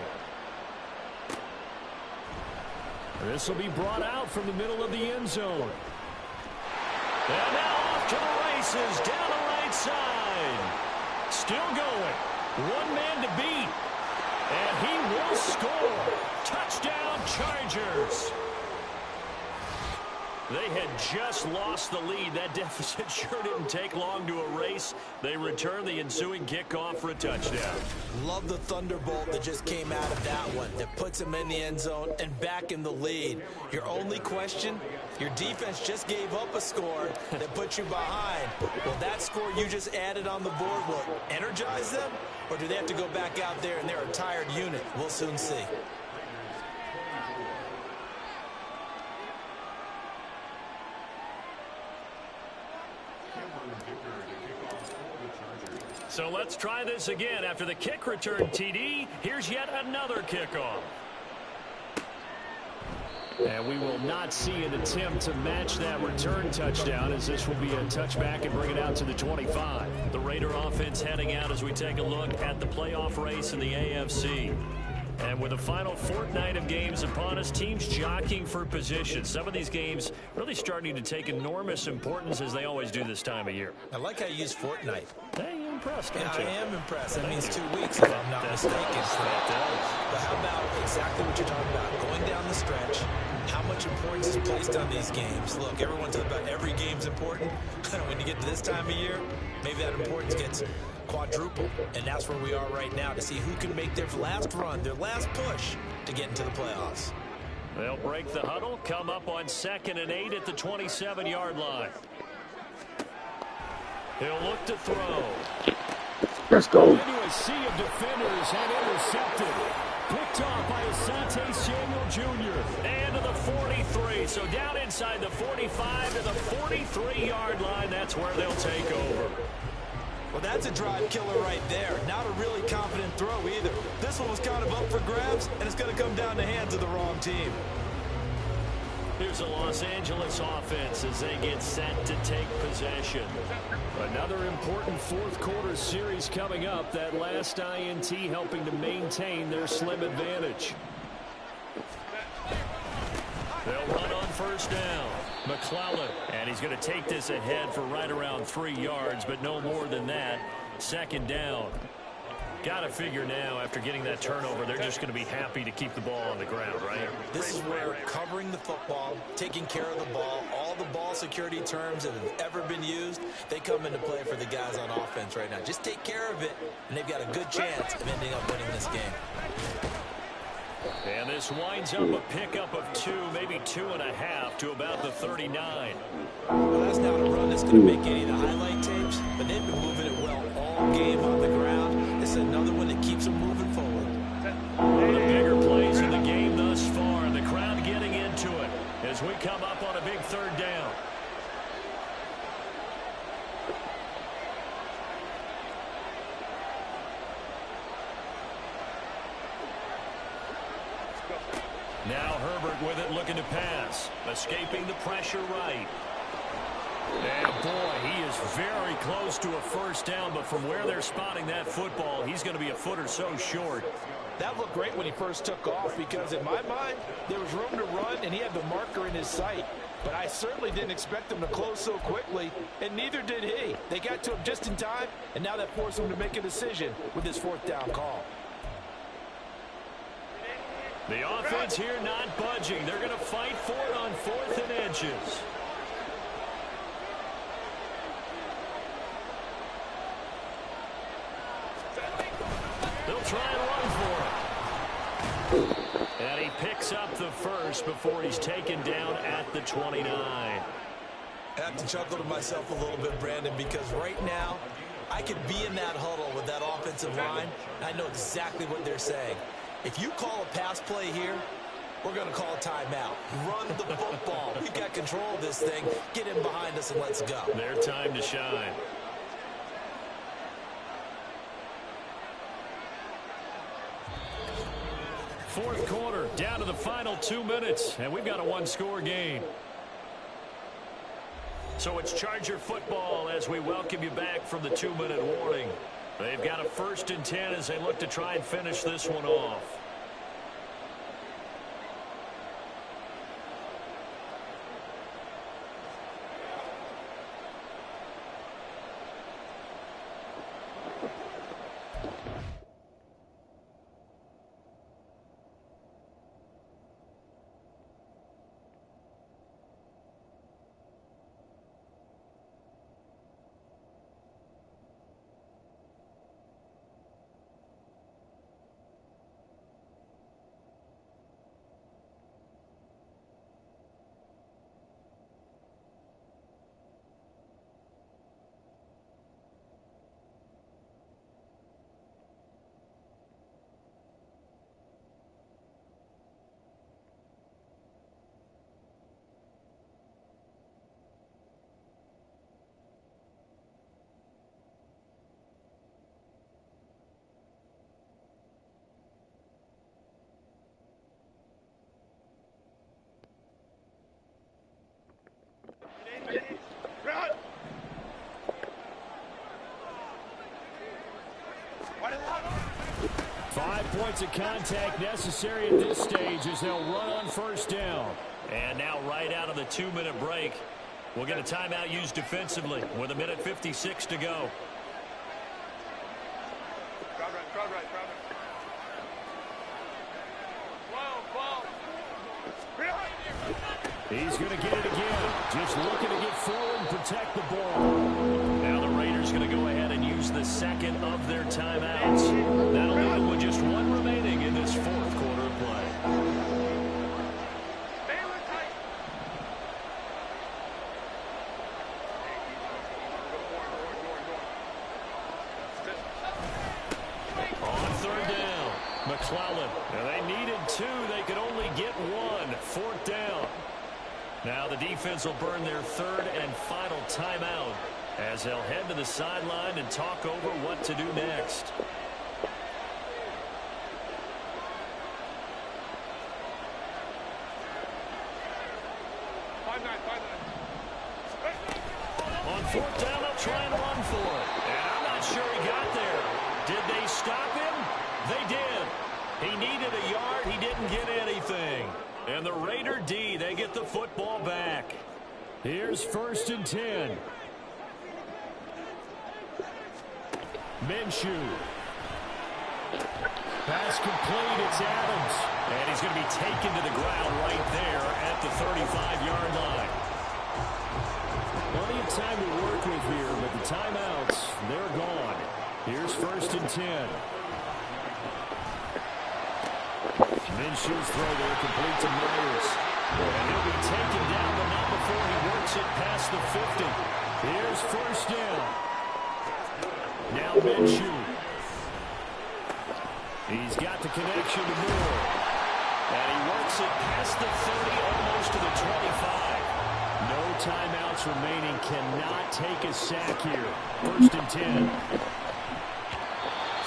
This will be brought out from the middle of the end zone. And now off to the races down the right side. Still going. 1 man to beat. And he will score. Touchdown, Chargers. They had just lost the lead. That deficit sure didn't take long to erase. They return the ensuing kickoff for a touchdown. Love the thunderbolt that just came out of that one. It puts them in the end zone and back in the lead. Your only question, your defense just gave up a score that put you behind. Well, that score you just added on the board will energize them? Or do they have to go back out there and they're a tired unit? We'll soon see. So let's try this again. After the kick return TD, here's yet another kickoff. And we will not see an attempt to match that return touchdown, as this will be a touchback and bring it out to the 25. The Raider offense heading out as we take a look at the playoff race in the AFC. And with the final fortnight of games upon us, teams jockeying for position. Some of these games really starting to take enormous importance, as they always do this time of year. I like how you use fortnight. Hey, you're impressed, Yeah, aren't you? I am impressed. That means 2 weeks, if I'm not mistaken. But how about exactly what you're talking about? Going down the stretch, how much importance is placed on these games? Look, everyone talks about every game's important. When you get to this time of year, maybe that importance gets quadruple, and that's where we are right now to see who can make their last run, their last push to get into the playoffs. They'll break the huddle, come up on 2nd and 8 at the 27-yard line. He'll look to throw. Let's go. Into a sea of defenders and intercepted. Picked off by Asante Samuel Jr. And to the 43. So down inside the 45 to the 43-yard line. That's where they'll take over. Well, that's a drive killer right there. Not a really confident throw either. This one was kind of up for grabs, and it's going to come down the hands of the wrong team. Here's the Los Angeles offense as they get set to take possession. Another important 4th quarter series coming up. That last INT helping to maintain their slim advantage. They'll run on 1st down. McClellan, and he's going to take this ahead for right around 3 yards, but no more than that. 2nd down. Got to figure now, after getting that turnover, they're just going to be happy to keep the ball on the ground, right? This is where covering the football, taking care of the ball, all the ball security terms that have ever been used, they come into play for the guys on offense right now. Just take care of it, and they've got a good chance of ending up winning this game. And this winds up a pickup of 2, maybe 2.5 to about the 39. Well, that's not a run that's going to make any of the highlight tapes, but they've been moving it well all game on the ground. This is another one that keeps them moving forward. One of the bigger plays in the game thus far, and the crowd getting into it as we come up on a big 3rd down. Now Herbert with it, looking to pass. Escaping the pressure right. And boy, he is very close to a first down, but from where they're spotting that football, he's going to be a foot or so short. That looked great when he first took off because, in my mind, there was room to run and he had the marker in his sight. But I certainly didn't expect him to close so quickly, and neither did he. They got to him just in time, and now that forced him to make a decision with his fourth down call. The offense here not budging. They're going to fight for it on 4th and inches. They'll try and run for it. And he picks up the first before he's taken down at the 29. I have to chuckle to myself a little bit, Brandon, because right now I could be in that huddle with that offensive line. I know exactly what they're saying. If you call a pass play here, we're going to call a timeout. Run the football. We've got control of this thing. Get him behind us and let's go. Their time to shine. Fourth quarter, down to the final 2 minutes, and we've got a one-score game. So it's Charger football as we welcome you back from the 2-minute warning. They've got a 1st and 10 as they look to try and finish this one off. Run! 5 points of contact necessary at this stage as they'll run on first down. And now right out of the 2-minute break, we'll get a timeout used defensively with 1:56 to go. Crowd right. He's going to get it again. Just looking to get forward and protect the ball. Now the Raiders going to go ahead and use the second of their timeouts. That'll leave them with just one remaining in this fourth quarter of play. On 3rd down, McClellan. Now they needed 2. They could only get 1. 4th down. Now the defense will burn their 3rd and final timeout as they'll head to the sideline and talk over what to do next. On 4th down, they'll try and run for it. And I'm not sure he got there. Did they stop him? They did. He needed a yard. He didn't get anything. And the Raider D, they get the football back. Here's 1st and 10. Minshew. Pass complete. It's Adams. And he's going to be taken to the ground right there at the 35-yard line. Plenty of time to work with here, but the timeouts, they're gone. Here's 1st and 10. Minshew's throw there complete to Myers. And he'll be taken down, but not before he works it past the 50. Here's 1st down. Now Minshew. He's got the connection to Moore. And he works it past the 30, almost to the 25. No timeouts remaining. Cannot take a sack here. 1st and 10.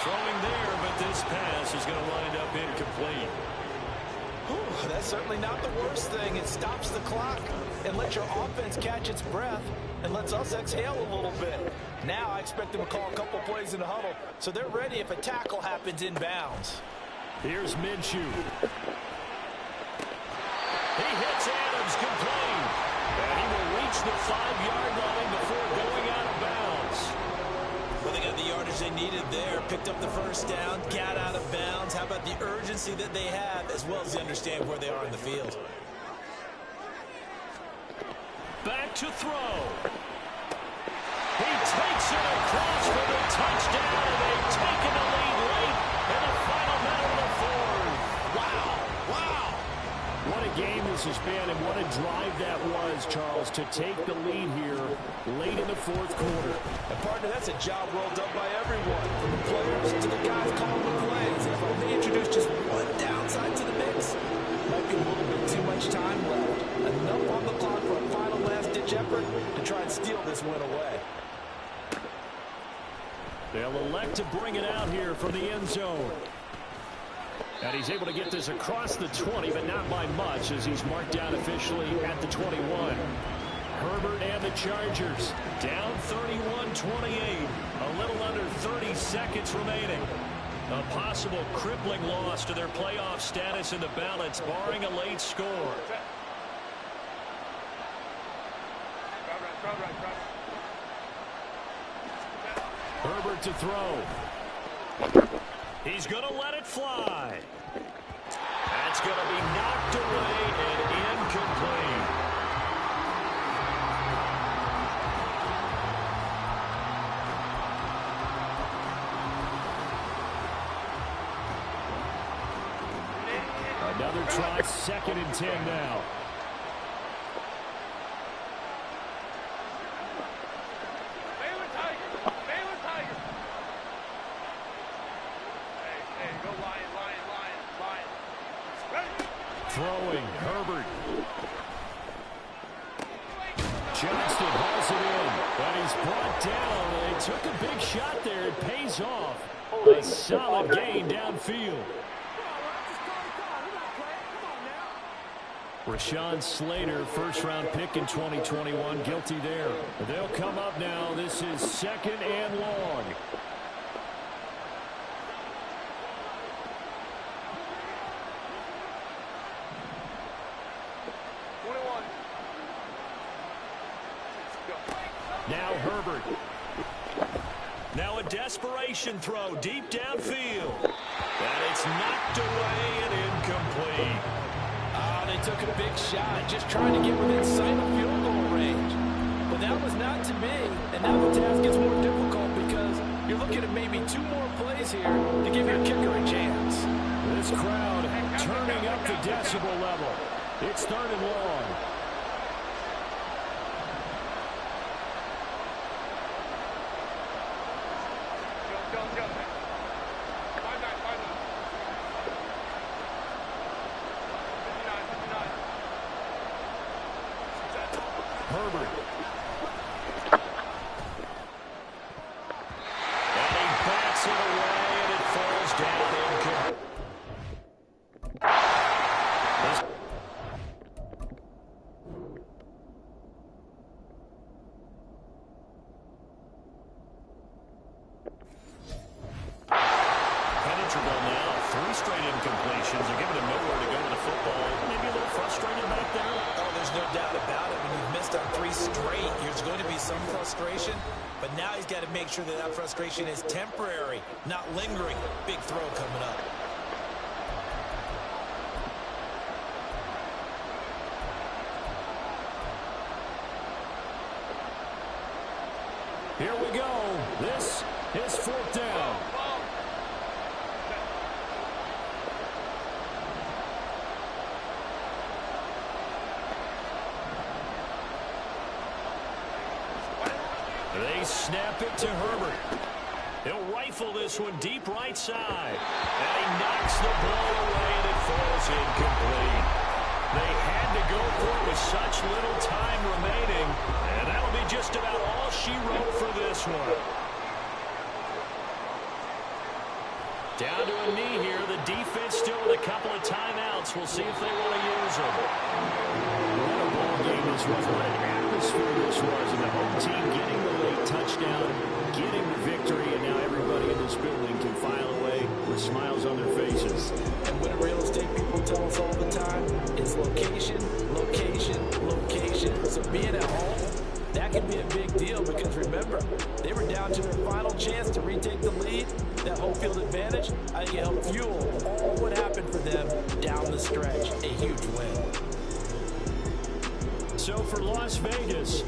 Throwing there, but this pass is going to wind up incomplete. That's certainly not the worst thing. It stops the clock. and let your offense catch its breath and lets us exhale a little bit. Now I expect them to call a couple plays in the huddle, so they're ready if a tackle happens inbounds. Here's Minshew. He hits Adams complete. And he will reach the 5-yard line before going out of bounds. Well, they got the yardage they needed there, picked up the first down, got out of bounds. How about the urgency that they have, as well as they understand where they are in the field? Back to throw. He takes it across for the touchdown, and they've taken the lead late in the final minute of the fourth. Wow. What a game this has been, and what a drive that was, Charles, to take the lead here late in the fourth quarter. And, partner, that's a job well done by everyone, from the players to the guys calling the plays. And if I may introduce just one downside to the mix, might be a little bit too much time left. Enough on the clock for a final last-ditch effort to try and steal this win away. They'll elect to bring it out here from the end zone. And he's able to get this across the 20, but not by much, as he's marked down officially at the 21. Herbert and the Chargers down 31-28. A little under 30 seconds remaining. A possible crippling loss to their playoff status in the balance, barring a late score. Herbert to throw. He's going to let it fly. That's going to be knocked away and incomplete. Another try, 2nd and 10 now. Throwing, Herbert. Johnston hauls it in, but he's brought down. They took a big shot there. It pays off. A solid gain downfield. Rashawn Slater, first-round pick in 2021, guilty there. They'll come up now. This is 2nd and long. Now Herbert. Now a desperation throw deep downfield. And it's knocked away and incomplete. They took a big shot, just trying to get within sight of field goal range. But that was not to be, and now the task gets more difficult because you're looking at maybe 2 more plays here to give your kicker a chance. This crowd turning up the decibel level. It's 3rd and long. Herbert. And he bats it away, and it falls down incomplete. Penetrable now. 3 straight incompletions. They're giving him nowhere to go with the football. Maybe a little frustrated back there. Oh, there's no doubt about it. When you've missed on 3 straight, there's going to be some frustration. But now he's got to make sure that that frustration is temporary, not lingering. Big throw coming up. Here we go. This is 4th down. They snap it to Herbert. He'll rifle this one deep right side. And he knocks the ball away, and it falls incomplete. They had to go for it with such little time remaining. And that'll be just about all she wrote for this one. Down to a knee here. The defense still with a couple of timeouts. We'll see if they want to use them. What a ball game this was. What an atmosphere this was. And the home team getting the late touchdown, getting the victory, and now everybody in this building can file away with smiles on their faces. And what real estate people tell us all the time is location, location, location. So being at home, that can be a big deal because remember, they were down to their final chance to retake the lead. That home field advantage, I think it helped fuel all what happened for them down the stretch. A huge win. So for Las Vegas,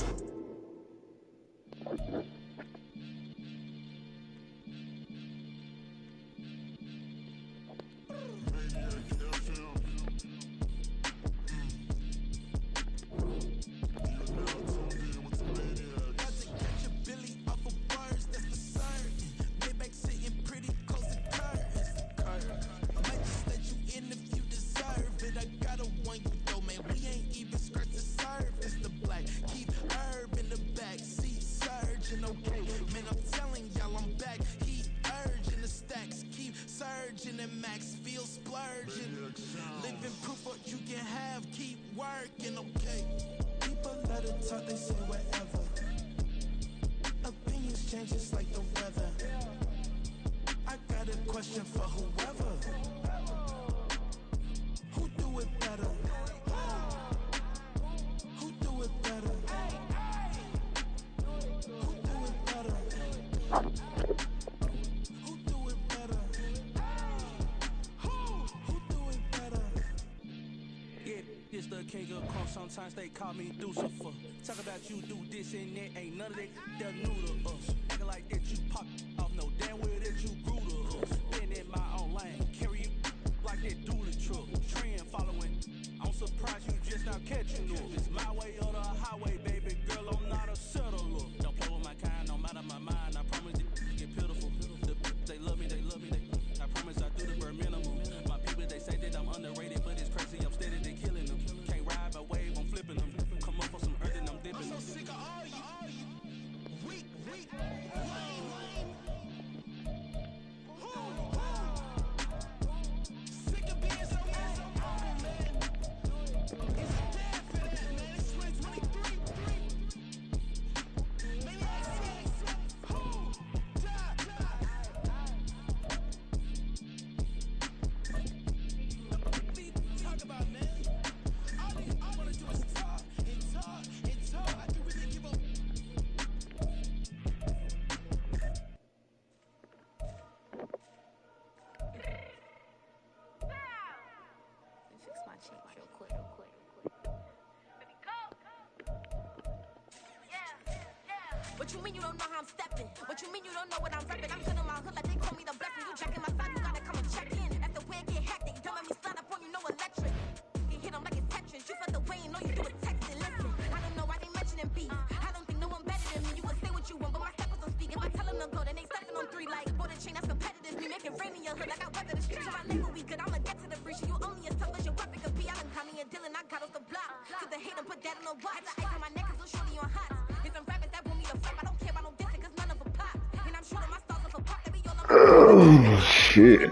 sometimes they call me Lucifer. Talk about you do this and that, ain't none of that they're new to us. Acting like that you pop off, no damn well that you grew to us. Been in my own lane, carry you like that do the truck. Trend following, I'm surprised you just not catching up. It's my way or the highway, baby girl, I'm not a settler. Don't play with my kind, no matter my mind, I promise it get pitiful. They love me, I promise I do the bare minimum. My people, they say that I'm underrated, but it's crazy, I'm steady, they killing them. Can't ride my wave, I'm flipping them. Come up for some earth and I'm dipping them. I'm so sick of all you weak, lame. Sick of being so man. It's dead for that, man. It's 2023. Maybe I see talk about, man. All I want to do is talk and talk and talk. I can really give a fix my cheek real quick. What you mean you don't know how I'm stepping? What you mean you don't know what I'm repping? I'm feeling my hood like they call me the blessing. You jacking my side, you gotta come and check in. After where get hectic, don't let me slide up on you, no electric. You hit them like it's Tetris. You felt the way and all you do is texting. Listen, I don't know why they mentioning beef. I don't think no one better than me. You can say what you want, but my steppers don't speak. If I tell them to go, then they stepping on 3 like border chain. That's competitive. Me making rain in your hood like I weather the streets. So my label we good. I'ma get to the breach. You only as tough as your weapon could be. I done caught me a Dylan. I got off the block. To the hate and put that on the watch. Had the ice on my neck, cause little shorty on hot. There's some rappers that want me to flop. I don't care about no dissing, cause none of them pop. And I'm shooting my stars off a pop. They be all on my Oh, shit.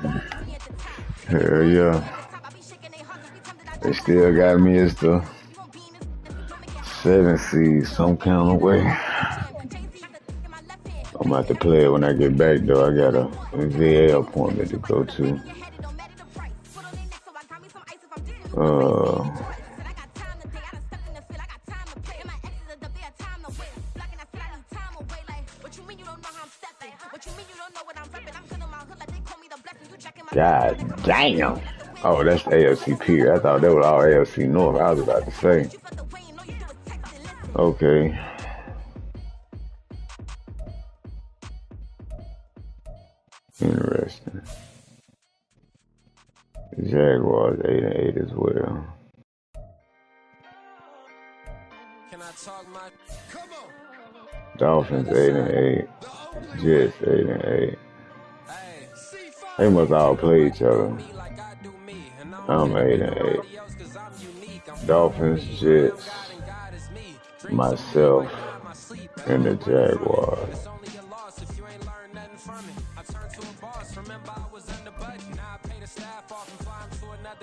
Hell yeah. They still got me as the 7 seed some kind of way. I'm about to play it when I get back, though. I got a VA appointment to go to. God damn. Oh, that's AFCP. I thought that was all AFC North. I was about to say. Okay. Interesting. Jaguars 8-8 as well. Can I talk my come on? Dolphins 8-8. Jets 8-8. They must all play each other. I'm 8-8. Dolphins, Jets, myself, and the Jaguars.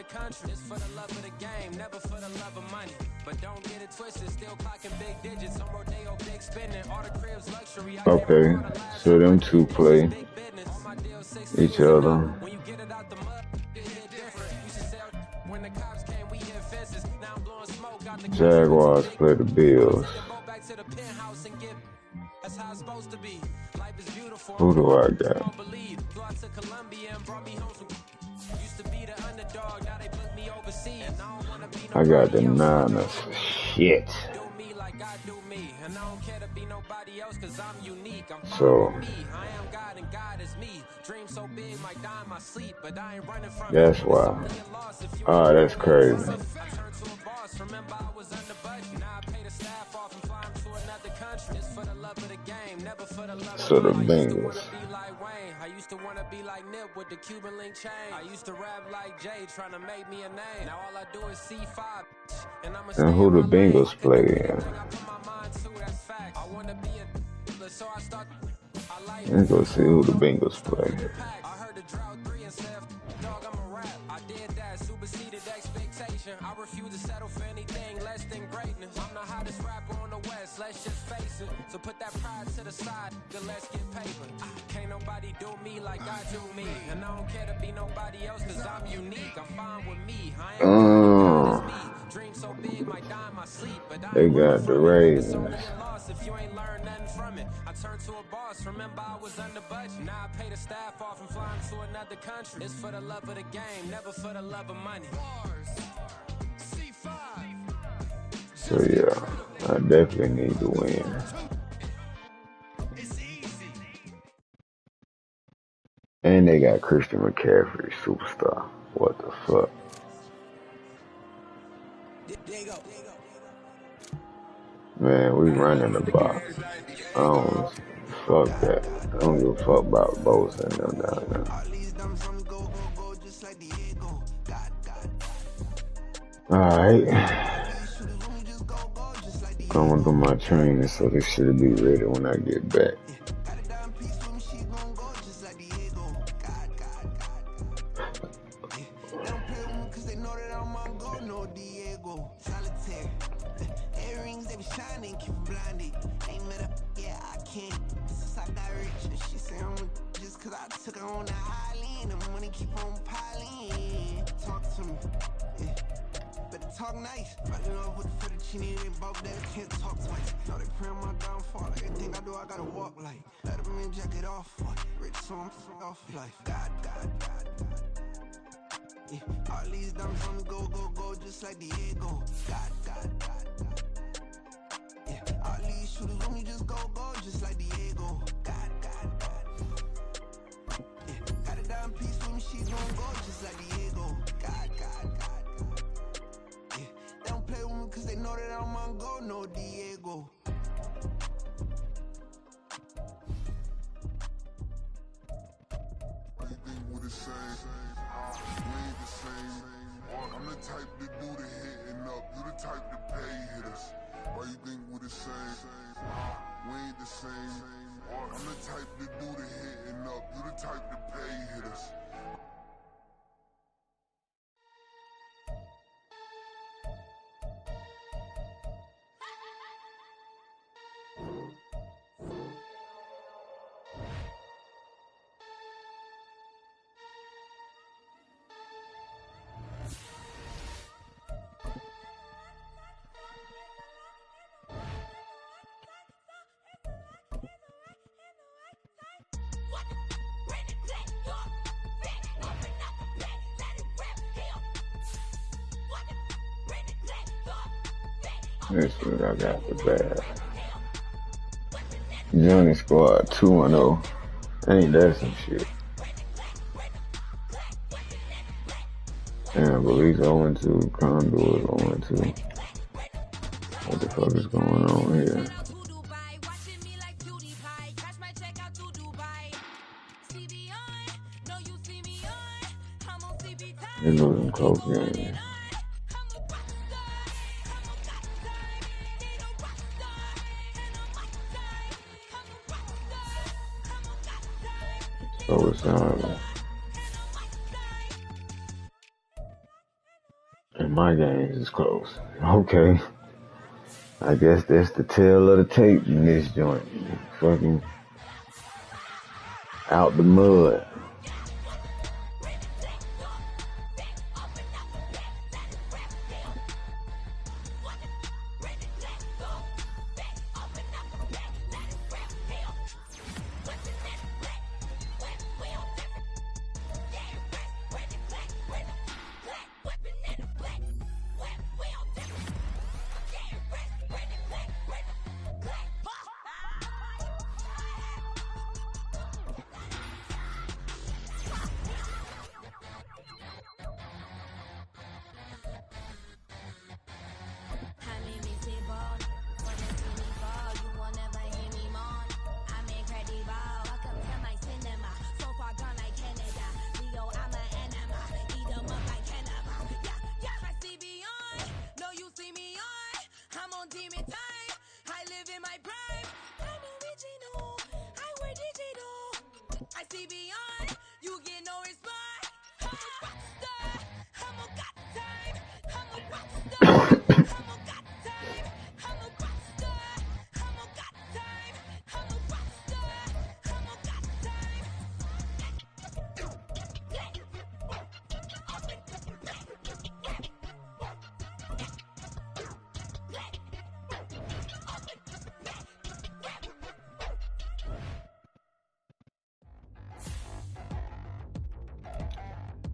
country. It's for the love of the game, never for the love of money. But don't get it twisted, still clocking big digits. On Rodeo, big spending, all the cribs luxury. Okay, so them two play each other. When you get it out the mud, it hit different. You should sell when the cops came, we hit fences. Now I'm blowing smoke out the Jaguars play the Bills. Go back to the penthouse and get. That's how it's supposed to be. Life is beautiful. Who do I got? Believe. Flew out to Colombia and brought me home from. Used to be the underdog, now they put me overseas. And I don't wanna be I got the Niners. Shit. do me like I do me. And I don't care to be nobody else cause I'm unique. I'm So me. I am God and God is me. Dream so big might die in my sleep, but I ain't running from that's why. Oh, that's crazy. I turned to a boss. Remember I was under budget. Now I pay the staff off and fly them to another country. It's for the love of the game, never for the love So of the money. Bengals. I used to wanna be like Nip with the Cuban link chain. I used to rap like Jay, trying to make me a name. Now all I do is C5, and I'm And who the Bengals play in? I wanna be a so I start. Let's go see who the Bengals play. I heard the drought 3 and said, dog, I'm a rap. I did that, superseded expectation. I refuse to settle for anything less than greatness. I'm the hottest rapper on the West, let's just face it. So put that pride to the side, then let's get paper. Can't nobody do me like I do me. And I don't care to be nobody else cause I'm unique. I'm fine with me. I ain't me. Dream so big, might die in my sleep. But I They got the Ravens. if you ain't learned nothing from it. I turned to a boss, remember I was under budget. Now I pay the staff off and fly to another country. It's for the love of the game, never for the love of money. So yeah, I definitely need to win. And they got Christian McCaffrey, superstar. What the fuck? Man, we running the box. I don't fuck that. I don't give a fuck about Bosa and them down there. Alright. I'm gonna do my training so this should be ready when I get back. Talk nice, running off with the fettuccine and both that can't talk twice. Now they pray on my downfall, everything I do I gotta walk like. Let them in, jack it off, rich so I'm off life. God. Yeah, all these diamonds on me go, just like Diego. God. Yeah, all these shooters on me just go, just like Diego. God. Yeah, got a dime piece with me, she gon' go just like Diego. God. Play with me cause they know that I'm on go, no Diego. Everything with the same, we ain't the same. I'm the type to do the hitting up, you the type to pay hitters. Why you think we the same? We ain't the same. I'm the type to do the hitting up, you the type to pay hitters. This week I got the bad. Johnny Squad 2-0. Ain't that some shit? Damn, Belize 0-2, Condor is 0-2. What the fuck is going on here? They're losing close games. So it's And my games is close. Okay. I guess that's the tail of the tape in this joint. Fucking out the mud.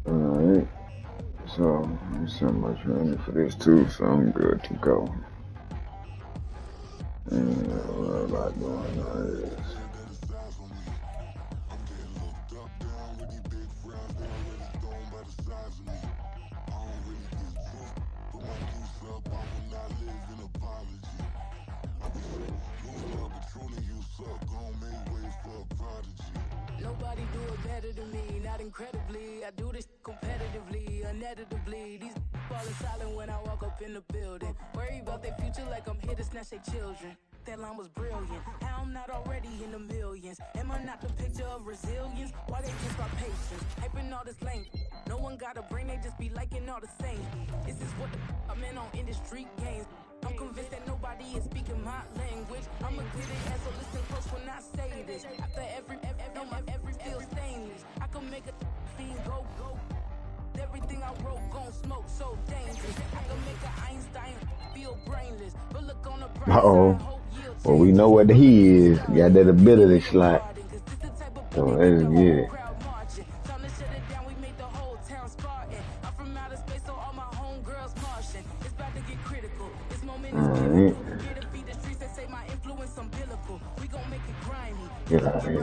Alright. So, I'm so much running for this too, so I'm good to go. And a lot going on is. Nobody do it better than me, not incredibly. I do this competitively, uneditably. These falling silent when I walk up in the building. Worry about their future like I'm here to snatch their children. That line was brilliant. How I'm not already in the millions. Am I not the picture of resilience? Why they just my patience? Hyping all this lame. No one got a brain, they just be liking all the same. This is what I'm in on industry games. I'm convinced that nobody is speaking my language. I'ma get it as so listen close when I say this. After every feel stainless. I can make a fiend go. Everything I wrote gon' smoke so dangerous. I can make an Einstein feel brainless. But look on the bright side, hope yield. Well, we know what he is. Got that ability slot. So let's get it. Alright. Get out of here.